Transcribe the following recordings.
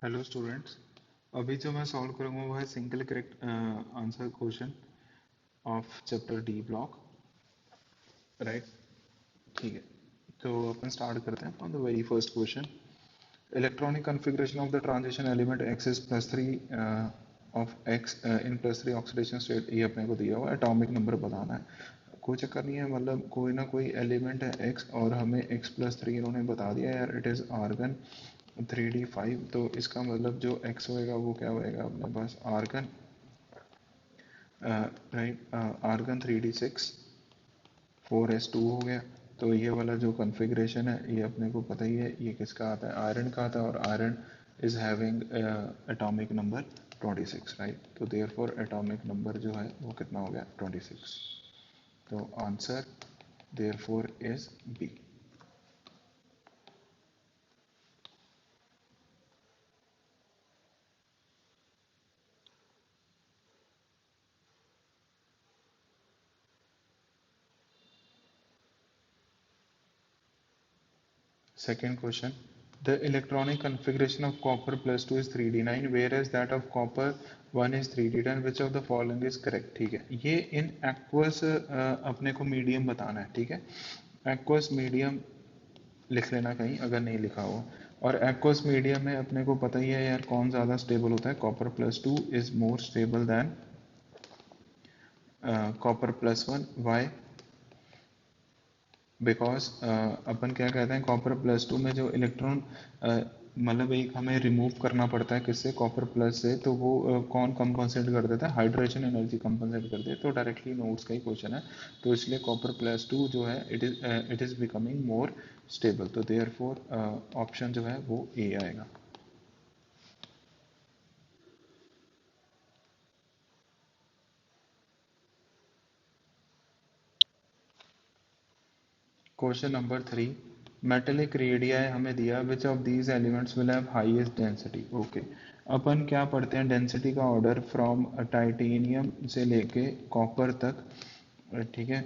Hello students. अभी जो मैं सॉल्व करूंगा वो है single correct answer question of chapter D block. Right, ठीक है। तो अपन स्टार्ट करते हैं on the very first question. Electronic configuration of the transition element x is plus three of x in plus three oxidation state, ये अपने को दिया हुआ है। एटॉमिक नंबर बताना है, कोई चक्कर नहीं है। मतलब कोई ना कोई एलिमेंट है एक्स और हमें एक्स प्लस थ्री इन्होंने बता दिया यार, इट इज़ आर्गन 3d5। तो इसका मतलब जो x होएगा वो क्या होएगा अपने पास, argon, right, argon 3d6 4s2 हो गया। तो ये वाला जो कॉन्फ़िगरेशन है ये अपने को पता ही है, ये किसका आता है, आयरन का आता है। और iron is having atomic number 26, right. तो देयरफॉर एटॉमिक नंबर जो है वो कितना हो गया, 26। तो answer therefore is B. Second question. The electronic configuration of copper plus 2 is 3d9, whereas that of copper 1 is 3d10. Which of the following is correct? ठीक है, ये इन एक्वस अपने को मीडियम बताना है, ठीक है। एक्वस मीडियम लिख लेना कहीं अगर नहीं लिखा हो। और एक्वस मीडियम में अपने को पता ही है यार कौन ज़्यादा स्टेबल होता है, copper plus two is more stable than copper plus one. Why? Because अपन क्या कहते हैं, कॉपर प्लस टू में जो इलेक्ट्रॉन मतलब एक हमें रिमूव करना पड़ता है किससे, कॉपर प्लस से। तो वो कौन कंपनसेट कर देता है, हाइड्रोजन एनर्जी कंपनसेट कर देती है। तो डायरेक्टली नोट्स का ही क्वेश्चन है, तो इसलिए कॉपर प्लस टू जो है it is becoming more stable. तो देयर फोर ऑप्शन जो है वो ए आएगा। Question number 3। मेटेलिक रेडियाई हमें दिया, which of these elements will have highest density. Okay, अपन क्या पढ़ते हैं, डेंसिटी का ऑर्डर फ्रॉम टाइटेनियम से लेके कॉपर तक, ठीक है।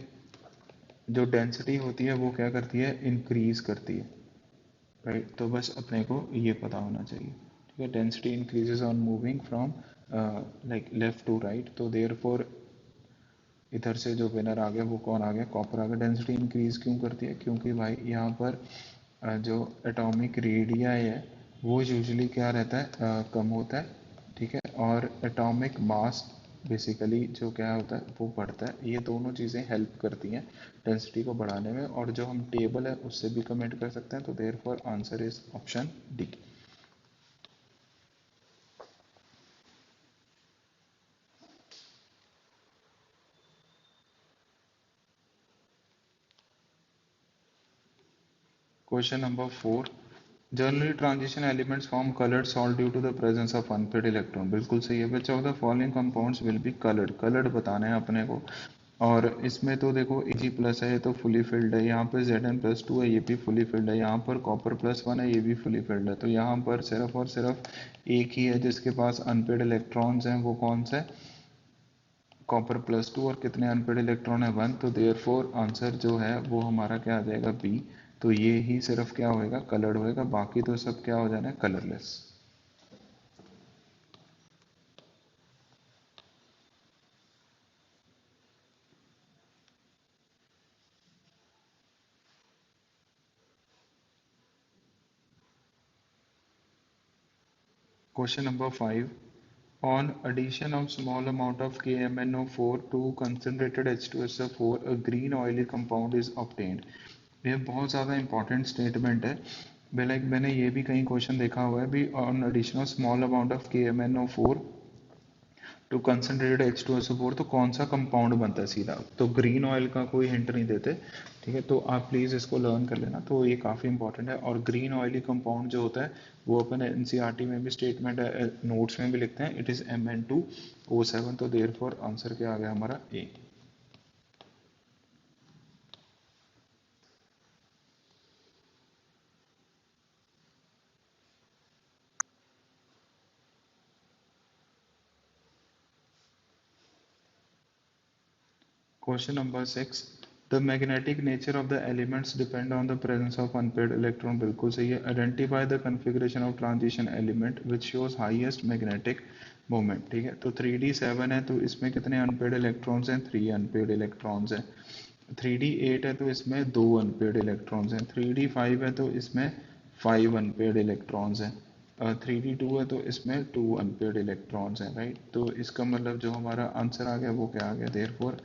जो डेंसिटी होती है वो क्या करती है, इंक्रीज करती है, राइट। तो बस अपने को ये पता होना चाहिए, ठीक है। Density increases on moving from like left to right. तो देयर फोर इधर से जो विनर आ गया वो कौन आ गया, कॉपर आ गया। डेंसिटी इंक्रीज क्यों करती है, क्योंकि भाई यहाँ पर जो एटॉमिक रेडिया है वो यूजुअली क्या रहता है, कम होता है, ठीक है। और एटॉमिक मास बेसिकली जो क्या होता है वो बढ़ता है। ये दोनों चीज़ें हेल्प करती हैं डेंसिटी को बढ़ाने में, और जो हम टेबल है उससे भी कमेंट कर सकते हैं। तो therefore answer is option D. Question number 4। Generally transition elements form coloured salt due to the presence of unpaired electron. बिल्कुल सही है। Which of the following compounds will be coloured, coloured बताना है अपने को। और इसमें तो देखो Ag प्लस है, ये तो फुली फिल्ड है। यहाँ पर Zn+2 है, ये भी फुली फिल्ड है। यहाँ पर कॉपर प्लस वन है, ये भी फुली फिल्ड है। तो यहाँ पर सिर्फ और सिर्फ एक ही है जिसके पास अनपेड इलेक्ट्रॉन्स हैं, वो कौन सा है, कॉपर प्लस टू। और कितने अनपेड इलेक्ट्रॉन है, वन। तो देयर फोर आंसर जो है वो हमारा क्या आ जाएगा, बी। तो ये ही सिर्फ क्या होएगा, कलर्ड होएगा, बाकी तो सब क्या हो जाना है, colourless. Question number 5। On addition of small amount of KMnO4 to concentrated H2SO4, a green oily compound is obtained। ये बहुत ज़्यादा इंपॉर्टेंट स्टेटमेंट है। लाइक मैंने ये भी कहीं क्वेश्चन देखा हुआ है भी, on addition of small amount of KMnO4 to concentrated H2SO4, तो कौन सा कंपाउंड बनता है सीधा। तो ग्रीन ऑयल का कोई हिंट नहीं देते, ठीक है। तो आप प्लीज़ इसको लर्न कर लेना, तो ये काफ़ी इंपॉर्टेंट है। और ग्रीन ऑयली कंपाउंड जो होता है वो अपन एनसीईआरटी में भी स्टेटमेंट नोट्स में भी लिखते हैं, इट इज़ Mn2O7। तो देयर फॉर आंसर क्या आ गया हमारा, A. Question number 6। The magnetic nature of the elements depend on the presence of unpaired electron, बिल्कुल सही है। Identify the configuration of transition element which shows highest magnetic moment, ठीक है। तो 3D7 है तो इसमें कितने अनपेड इलेक्ट्रॉन्स हैं, 3 अनपेड इलेक्ट्रॉन्स हैं। 3D8 है तो इसमें 2 अनपेड इलेक्ट्रॉन्स हैं। 3D5 है तो इसमें 5 अनपेड इलेक्ट्रॉन्स हैं। 3D2 है तो इसमें 2 अनपेड इलेक्ट्रॉन्स हैं, राइट। तो इसका मतलब जो हमारा आंसर आ गया वो क्या आ गया, therefore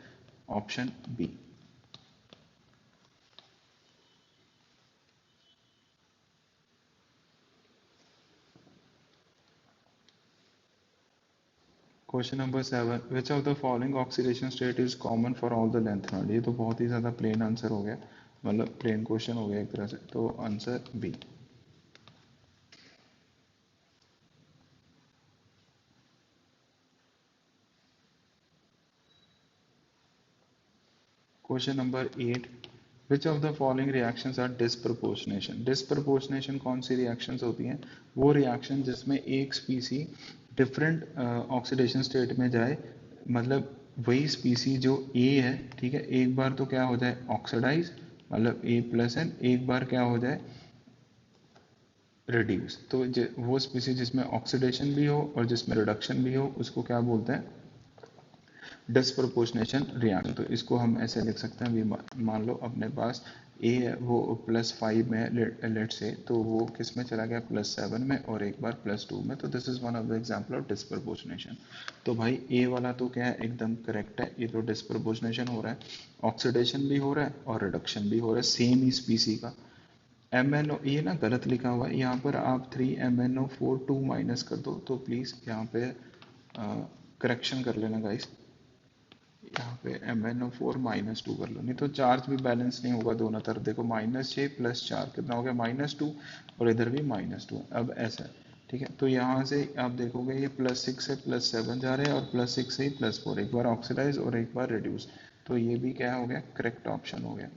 option B. Question number 7, which of the following oxidation state is common for all the lanthanoid. ये तो बहुत ही ज़्यादा प्लेन आंसर हो गया, मतलब प्लेन क्वेश्चन हो गया एक तरह से, तो answer B. Question number 8, which of the following reactions are disproportionation. Disproportionation कौन सी रिएक्शंस होती हैं, वो रिएक्शन जिसमें एक स्पीसी डिफरेंट ऑक्सीडेशन स्टेट में जाए, मतलब वही स्पीसी जो ए है, ठीक है, एक बार तो क्या हो जाए ऑक्सीडाइज, मतलब A+N, एक बार क्या हो जाए रिड्यूस। तो वो स्पीसी जिसमें ऑक्सीडेशन भी हो और जिसमें रिडक्शन भी हो उसको क्या बोलते हैं, डिस्प्रपोर्शनेशन रिएक्शन। तो इसको हम ऐसे लिख सकते हैं, अभी मान लो अपने पास ए है वो +5 में लेट से, तो वो किस में चला गया +7 में और एक बार +2 में, तो this is one of the example of disproportionation. तो भाई ए वाला तो क्या है, एकदम करेक्ट है, ये तो डिस्प्रपोर्शनेशन हो रहा है, ऑक्सीडेशन भी हो रहा है और रिडक्शन भी हो रहा है सेम ही स्पीसी का। MnO ये ना गलत लिखा हुआ है यहाँ पर, आप 3MnO4 2 माइनस कर दो, तो प्लीज़ यहाँ पे करेक्शन कर लेना गाइस, यहाँ पे MnO4 -2 कर लो, नहीं तो चार्ज भी बैलेंस नहीं होगा दोनों तरफ। देखो -6 +4 कितना हो गया -2, और इधर भी -2। अब ऐसा है, ठीक है, तो यहाँ से आप देखोगे ये +6 से +7 जा रहे हैं और +6 से ही +4, एक बार ऑक्सीडाइज और एक बार रिड्यूस, तो ये भी क्या हो गया, करेक्ट ऑप्शन हो गया,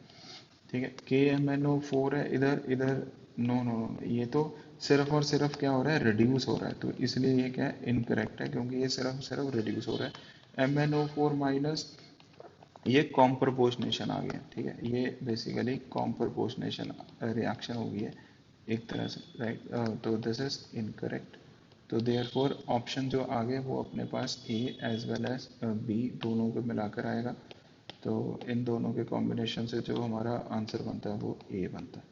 ठीक है। KMnO4 है इधर, इधर नो नो नो, ये तो सिर्फ और सिर्फ क्या हो रहा है, रिड्यूस हो रहा है, तो इसलिए ये क्या है, इनकरेक्ट है, क्योंकि ये सिर्फ सिर्फ रिड्यूस हो रहा है। MnO4 माइनस, ये कॉम्प्रपोर्शनेशन आ गया, ठीक है, ये बेसिकली कॉम्प्रपोर्शनेशन रिएक्शन हो गई है एक तरह से, राइट। तो दिस इज इनकरेक्ट। तो देयरफॉर ऑप्शन जो आगे वो अपने पास ए एज वेल एज बी दोनों को मिलाकर आएगा, तो इन दोनों के कॉम्बिनेशन से जो हमारा आंसर बनता है वो ए बनता है।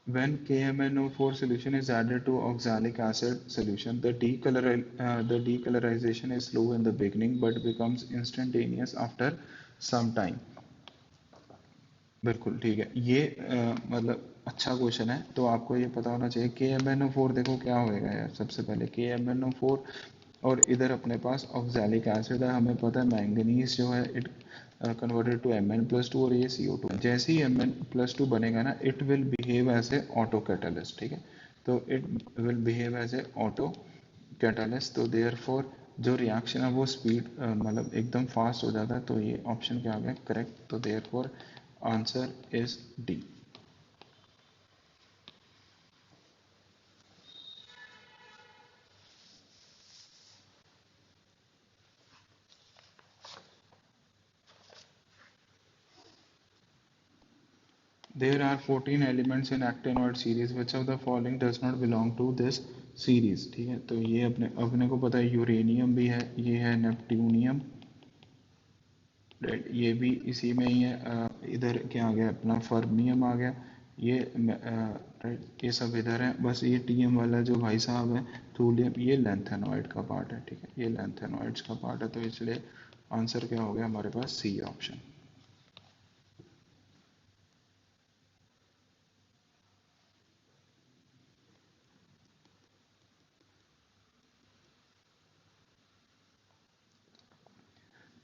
When KMnO4 solution is added to oxalic acid solution, the decolorization is slow in the beginning but becomes instantaneous after some time. बिल्कुल ठीक है, ये मतलब अच्छा क्वेश्चन है, तो आपको ये पता होना चाहिए। KMnO4 देखो क्या होएगा यार, सबसे पहले KMnO4 और इधर अपने पास ऑक्सैलिक एसिड है, हमें पता है मैंगनीज जो है इट कन्वर्टेड टू Mn+2 और ये CO2। जैसे ही Mn+2 बनेगा ना, it will behave as a auto catalyst, ठीक है, तो it will behave as a auto catalyst, तो देयर फॉर जो रिएक्शन है वो स्पीड मतलब एकदम फास्ट हो जाता है, तो ये ऑप्शन क्या आ गया, करेक्ट। तो therefore answer is D. There are 14 elements in actinoid series. Which of the following does not belong to this series? ठीक है, तो ये अपने अपने को पता है, यूरेनियम भी है, ये है नेपट्यूनियम, राइट, ये भी इसी में ही है। इधर क्या आ गया अपना, फर्मियम आ गया, ये राइट, ये सब इधर है, बस ये टीएम वाला जो भाई साहब है थूलियम, ये लेंथेनॉइड का पार्ट है, ठीक है, ये लेंथेनॉइड्स का पार्ट है, तो इसलिए आंसर क्या हो गया हमारे पास, C option.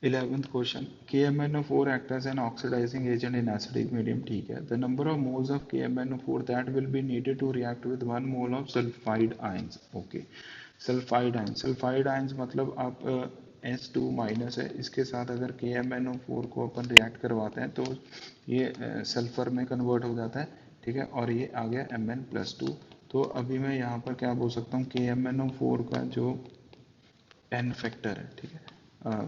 Eleventh question, KMnO4 acts as an oxidizing agent in acidic medium, ठीक है। The number of moles of KMnO4 that will be needed to react with 1 mole of sulfide ions, okay। Sulphide ion, sulphide ions मतलब आप H2 minus है, इसके साथ अगर KMnO4 को अपन react करवाते हैं तो ये सल्फर में कन्वर्ट हो जाता है, ठीक है, और ये आ गया Mn+2। तो अभी मैं यहाँ पर क्या बोल सकता हूँ, KMnO4 का जो एन फैक्टर है, ठीक है,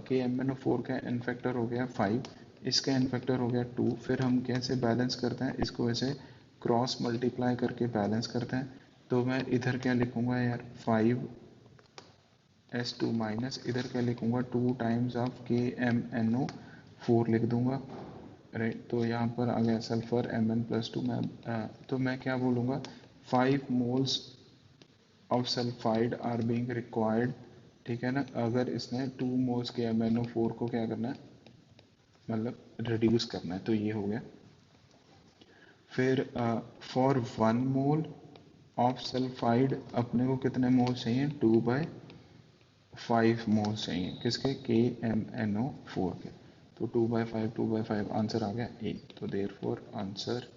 KMnO4 का एन फैक्टर हो गया 5, इसका एन फैक्टर हो गया 2। फिर हम कैसे बैलेंस करते हैं इसको, ऐसे क्रॉस मल्टीप्लाई करके बैलेंस करते हैं। तो मैं इधर क्या लिखूंगा यार, 5S2 माइनस इधर क्या लिखूंगा, 2 टाइम्स ऑफ KMnO4 लिख दूंगा, राइट। तो यहाँ पर आ गया सल्फर Mn+2 में। तो मैं क्या बोलूँगा, 5 moles of sulphide are being required, ठीक है ना, अगर इसने 2 मोल्स के MnO4 को क्या करना है, मतलब रिड्यूस करना है, तो ये हो गया। फिर फॉर 1 मोल ऑफ सल्फाइड अपने को कितने मोल चाहिए, 2/5 मोल चाहिए, किसके, KMnO4 के। तो 2/5 आंसर आ गया ए। तो therefore answer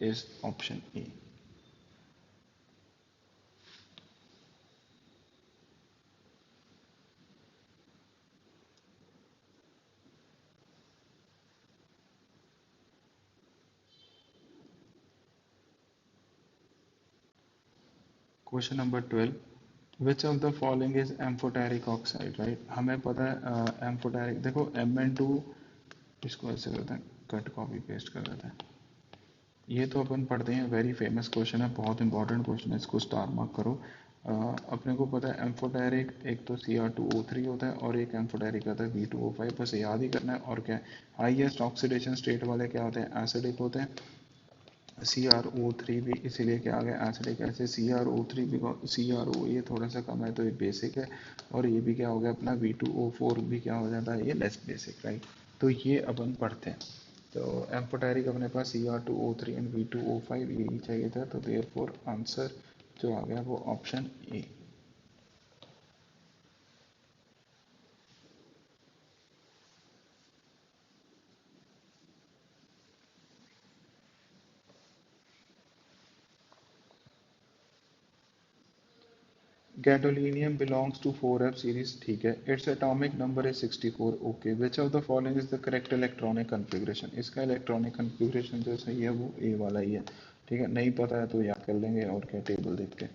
is option A. Question number 12, which of the following is amphoteric oxide, right. हमें पता है एम्फोटेरिक, देखो Mn2, इसको ऐसे करते हैं, कट कॉपी पेस्ट कर देते हैं। ये तो अपन पढ़ते हैं, वेरी फेमस क्वेश्चन है, बहुत इंपॉर्टेंट क्वेश्चन है, इसको स्टार मार्क करो। अपने को पता है एम्फोटेरिक एक तो Cr2O3 होता है और एक एम्फोटेरिक आता है V2O5, बस याद ही करना है। और क्या है, हाईएस्ट ऑक्सीडेशन स्टेट वाले क्या होते हैं, एसिडिक होते हैं। CrO3 भी इसीलिए क्या आ गया, एसिडिक। ऐसे CrO3 भी, CrO ये थोड़ा सा कम है तो ये बेसिक है, और ये भी क्या हो गया अपना V2O4 भी क्या हो जाता है, ये लेस बेसिक, राइट। तो ये अपन पढ़ते हैं। तो एम्फोटेरिक अपने पास Cr2O3 एंड V2O5 यही चाहिए था, तो देयरफॉर आंसर जो आ गया वो option A. Gadolinium belongs to 4f series, ठीक है, its atomic number is 64, okay, which of the following is the correct electronic configuration, इसका इलेक्ट्रॉनिक कन्फिग्रेशन जो सही है वो ए वाला ही है, ठीक है। नहीं पता है तो याद कर लेंगे, और क्या, टेबल देख के।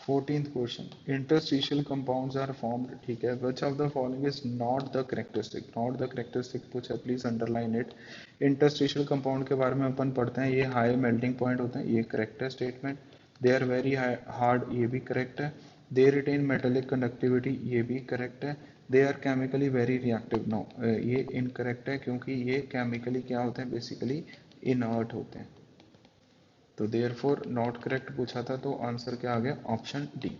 Fourteenth question, interstitial compounds are formed, ठीक है, which of the following is not the characteristic, not the characteristic पूछा, please underline it. Interstitial compound के बारे में अपन पढ़ते हैं, ये हाई मेल्टिंग पॉइंट होते हैं, ये करेक्ट है statement. They are very hard, ये भी करेक्ट है। दे रिटेन मेटेलिक कंडक्टिविटी, ये भी करेक्ट है। They are chemically very reactive, no, ये इनकरेक्ट है, क्योंकि ये केमिकली क्या होते हैं, बेसिकली इनर्ट होते हैं। तो देयरफॉर नॉट करेक्ट पूछा था, तो आंसर क्या आ गया, option D.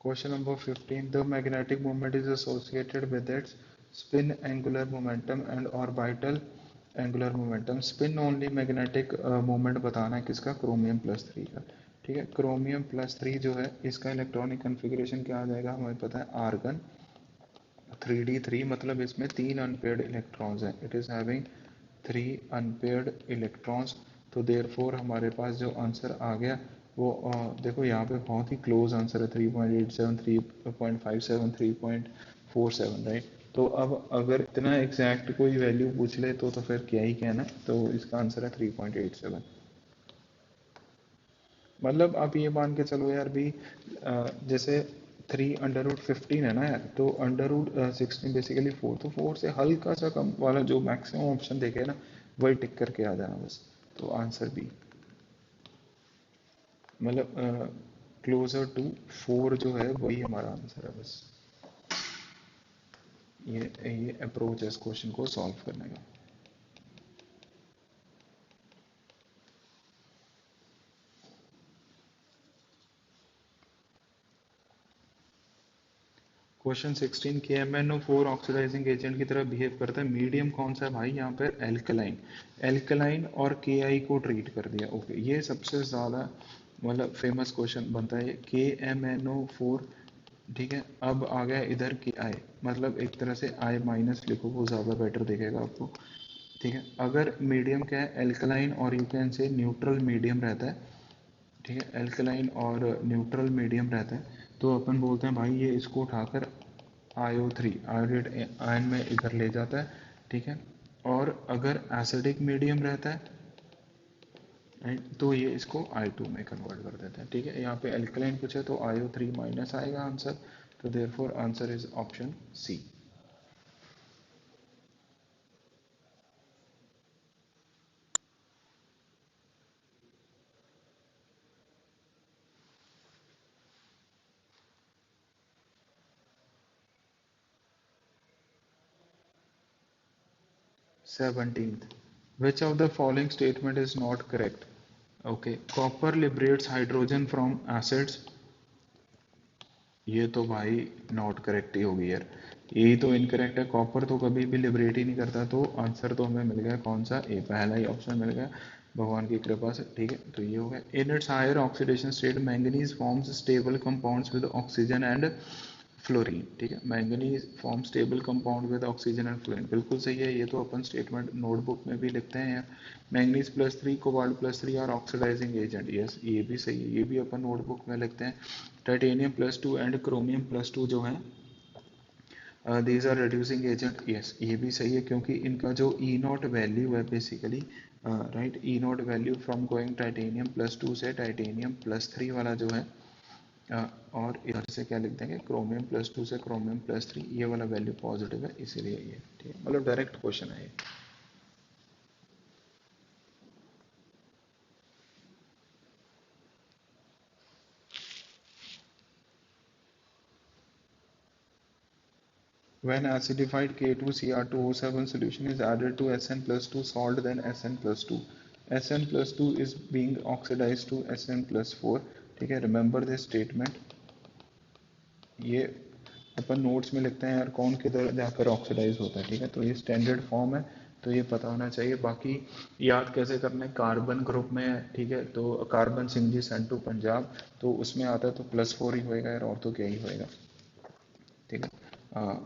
Question number 15. The magnetic moment is associated with its spin angular momentum and orbital angular momentum. Spin only magnetic moment बताना है किसका, क्रोमियम+3 का, ठीक है। क्रोमियम+3 जो है इसका इलेक्ट्रॉनिक कन्फिग्रेशन क्या आ जाएगा, हमें पता है आर्गन 3d3, मतलब इसमें 3 अनपेयर्ड इलेक्ट्रॉन्स हैं, it is having 3 unpaired electrons. तो देयरफॉर हमारे पास जो आंसर आ गया वो देखो यहाँ पे बहुत ही क्लोज आंसर है, 3.87, 3.57, 3.47, राइट। तो अब अगर इतना एग्जैक्ट कोई वैल्यू पूछ ले तो फिर क्या ही कहना, तो इसका आंसर है 3.87। मतलब आप ये मान के चलो यार भी, जैसे 3√15 है ना यार, तो √16 बेसिकली 4, तो 4 से हल्का सा कम वाला जो मैक्सिमम ऑप्शन देखे ना, वही टिक करके आ जाना बस। तो आंसर बी, मतलब क्लोजर टू 4 जो है वही हमारा आंसर है बस। ये अप्रोच है इस क्वेश्चन को सॉल्व करने का। क्वेश्चन 16 के MnO4 ऑक्सीडाइजिंग एजेंट की तरह बिहेव करता है, मीडियम कौन सा है भाई, यहाँ पे एल्कलाइन। एल्कलाइन और Ki को ट्रीट कर दिया। ओके, ये सबसे ज़्यादा मतलब फेमस क्वेश्चन बनता है KMnO4। ठीक है, अब आ गया इधर Ki, मतलब एक तरह से I माइनस लिखो, वो ज़्यादा बेटर दिखेगा आपको। ठीक है, अगर मीडियम क्या है, एल्कलाइन और you can say neutral medium रहता है। ठीक है, एल्कलाइन और न्यूट्रल मीडियम रहता है, तो अपन बोलते हैं भाई ये इसको उठाकर IO3 आयोडेट आयन में इधर ले जाता है। ठीक है, और अगर एसिडिक मीडियम रहता है राइट, तो ये इसको I2 में कन्वर्ट कर देते हैं। ठीक है, यहाँ पे एल्कलाइन कुछ है तो IO3 माइनस आएगा आंसर, तो therefore answer is option C. 17th, which of the following statement is not correct? Okay, copper liberates hydrogen from acids। ये तो भाई नॉट करेक्ट ही होगी यार, यही तो इनकरेक्ट है, कॉपर तो कभी भी लिबरेट ही नहीं करता, तो आंसर तो हमें मिल गया कौन सा, ए, पहला ही ऑप्शन मिल गया भगवान की कृपा से। ठीक है, तो ये हो गया। In its higher oxidation state manganese forms stable compounds with oxygen and fluorine. ठीक है, manganese form stable compound with oxygen and fluorine, बिल्कुल सही है, ये तो अपन स्टेटमेंट नोटबुक में भी लिखते हैं यार। मैंगनीज प्लस 3 कोबाल्ट प्लस 3 और ऑक्सीडाइजिंग एजेंट, यस ये भी सही है, ये भी अपन नोटबुक में लिखते हैं। टाइटेनियम +2 एंड क्रोमियम +2 जो है these are reducing agent, yes ये भी सही है, क्योंकि इनका जो ई नॉट वैल्यू है basically right, E nought value from going titanium +2 से टाइटेनियम +3 वाला जो है और इधर से क्या लिख देंगे, क्रोमियम +2 से क्रोमियम +3, ये वाला वैल्यू पॉजिटिव है, इसीलिए ये ठीक है, मतलब डायरेक्ट क्वेश्चन है ये। When acidified K2Cr2O7 solution is added to Sn+2 salt, then Sn+2, Sn+2 is being oxidized to Sn+4। ठीक है, रिमेंबर दिस स्टेटमेंट, ये अपन नोट्स में लिखते हैं यार कौन किधर जाकर ऑक्सीडाइज होता है। ठीक है, तो ये स्टैंडर्ड फॉर्म है, तो ये पता होना चाहिए। बाकी याद कैसे करना है, कार्बन ग्रुप में है, ठीक है, तो कार्बन सिंगजी सेंटू पंजाब, तो उसमें आता है तो +4 ही होएगा यार, और तो क्या ही होएगा। ठीक है,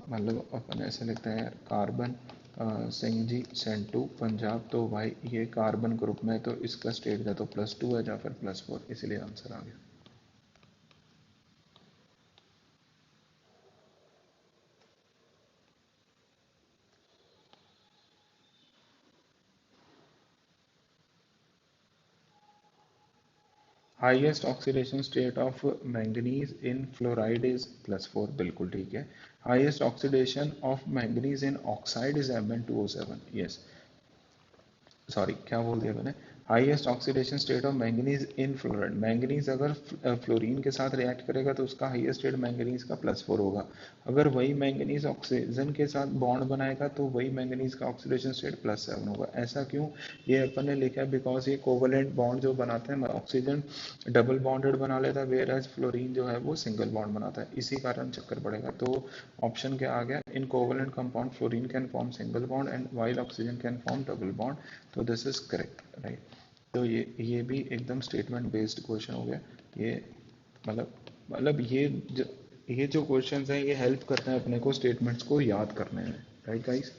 मतलब अपन ऐसे लिखते हैं यार कार्बन सिंगजी सेंटू पंजाब, तो भाई ये कार्बन ग्रुप में है, तो इसका स्टेट या तो +2 है या फिर +4, इसलिए आंसर आ गया। Highest oxidation state of manganese in fluoride is +4, बिल्कुल ठीक है। Highest oxidation of manganese in oxide is Mn2O7, yes, sorry क्या बोल दिया मैंने, highest oxidation state of manganese in fluoride, manganese अगर फ्लोरीन के साथ रिएक्ट करेगा तो उसका हाईएस्ट स्टेट मैंगनीज का +4 होगा। अगर वही मैंगनीज ऑक्सीजन के साथ बॉन्ड बनाएगा तो वही मैंगनीज का ऑक्सीडेशन स्टेट +7 होगा। ऐसा क्यों, ये अपन ने लिखा है बिकॉज ये कोवलेंट बॉन्ड जो बनाते हैं, ऑक्सीजन डबल बॉन्डेड बना लेता है, वेयर एज फ्लोरीन जो है वो सिंगल बॉन्ड बनाता है, इसी कारण चक्कर पड़ेगा। तो ऑप्शन क्या आ गया, in covalent compound fluorine can form single bond and while oxygen can form double bond, तो दिस इज करेक्ट राइट। तो ये भी एकदम स्टेटमेंट बेस्ड क्वेश्चन हो गया ये, मतलब ये जो क्वेश्चंस हैं ये हेल्प करते हैं अपने को स्टेटमेंट्स को याद करने में, राइट गाइस।